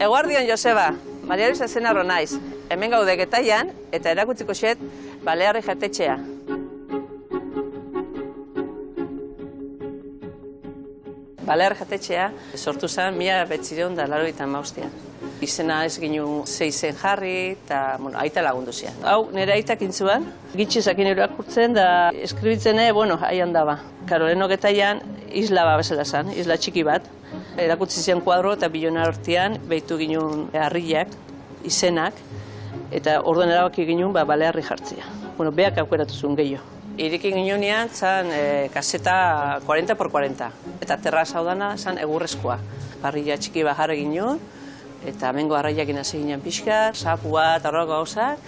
Eguardion, Joseba, Maria Luisa Zenarro naiz. Hemen gaude Getaian eta erakutziko xet Balearri jatetxea. Balearri jatetxea sortu zen 1985. Izena ez ginu zeizen jarri eta aita lagundu zian. Hau nire aitak intzuan, gitxizakin irakurtzen da eskribitzen, haian daba. Karo, leheno Getaian isla bezala zen, isla txiki bat. Erakutsi zian kuadro eta bilona hortian behitu ginen harriak, izenak, eta orduan erabaki ginen Balearri jartzea. Beak aukeratu zuen gehiago. Iriki ginean zan kaseta 40x40, eta terraza hau dana zan egurrezkoa. Parrilla txiki bat jarri ginen, eta hemengo harraiakin hasi ginen pixkar, sapua eta horrako gauzak,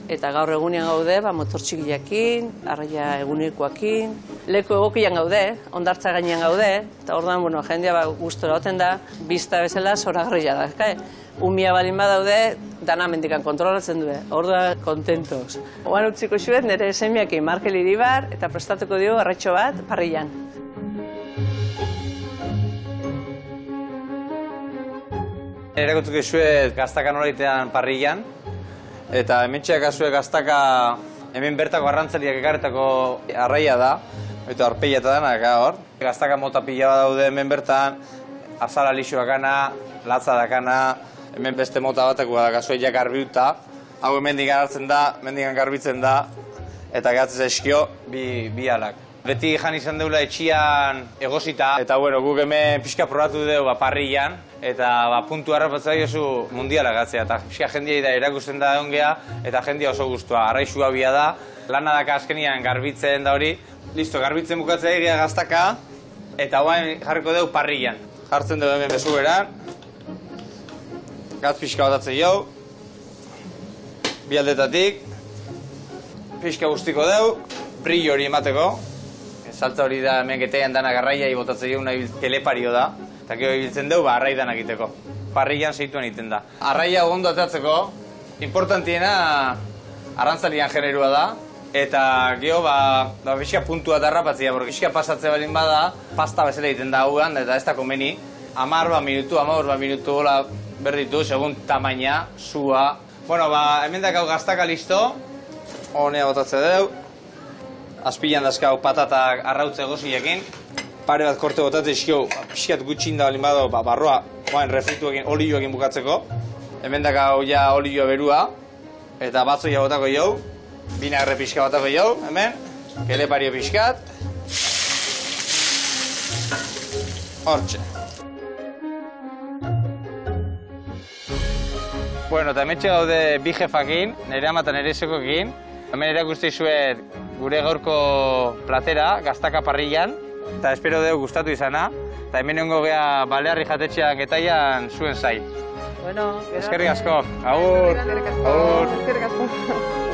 eta gaur egunean gaude, motor txikiakin, harraia egunekoakin. Leku egokian gaude, ondartza gainean gaude, eta orduan, jendea gustora oten da, bizta bezala zoragarria da. Umia balin badaude, dana mendikan kontrolatzen du, orduan kontentos. Oan utziko xuet, nire semiakin Markel Iribar, eta prestatuko dio arratxo bat parrillan. Erakutzuko xuet gaztaka noritean parrillan, eta hementxeak azuek gaztaka hemen bertako arrantzaliak ekarretako arraia da, eta arpeia eta dena, hor. Gaztaka mota pila bat daude hemen bertan, azala lixo dakana, latza dakana, hemen beste mota batekoa da, gazueiak garbiuta. Hau hemendikan hartzen da, hemendikan garbitzen da, eta gehatzen eskio bi alak. Beti jan izan deula etxian egosita, eta guk hemen pixka probatu dugu parrillan, eta puntu harrapatzea diozu mundiala gatzea, eta pixka jendia da erakusten da ongea, eta jendia oso guztua. Arraixua bia da, lana daka azkenian garbitzen da hori. Listo, garbitzen bukatzea egia gaztaka, eta guain jarriko dugu parrillan. Jartzen dugu hemen bezuberan, gatz pixka batatzen jau, bi aldetatik, pixka guztiko dugu, brillo hori emateko. Saltza hori da hemen Getaian dana garraiai botatzen dugu nahi kelepario da, eta gero ibiltzen dugu arrai dana egiteko. Parrillan seituan egiten da. Arraia ondo atatzeko, importantiena arrantzalian generua da, eta gero pixka puntua darrapatzea, porque pixka pasatzea balin bada, pasta bezala egiten da hauan, eta ez da komeni. 10 minutu hola berditu, segun tamaina, sua. Hemen dakau gaztaka listo, honea botatzen dugu. Azpilan dazkau patatak arrautze egosiekin. Pare bat korte botatzen eskio, pixkat gutxin da balin bado, barroa, refrituekin, olioekin bukatzeko. Hemen dakau ja olioa berua, eta batzoia botako jau, vinagre pixka botako jau, hemen, kelepario pixkat. Hortxe. Eta hementxe gaude bi jefakin, nire ama eta nire esekoekin. Hemen erakusti zuet gure gaurko platera, gaztaka parrillan. Eta espero dugu gustatu izana. Eta hemen nengo gea Balearri jatetxean Getaian zuen zai. Eskerrik asko. Agur. Eskerrik asko.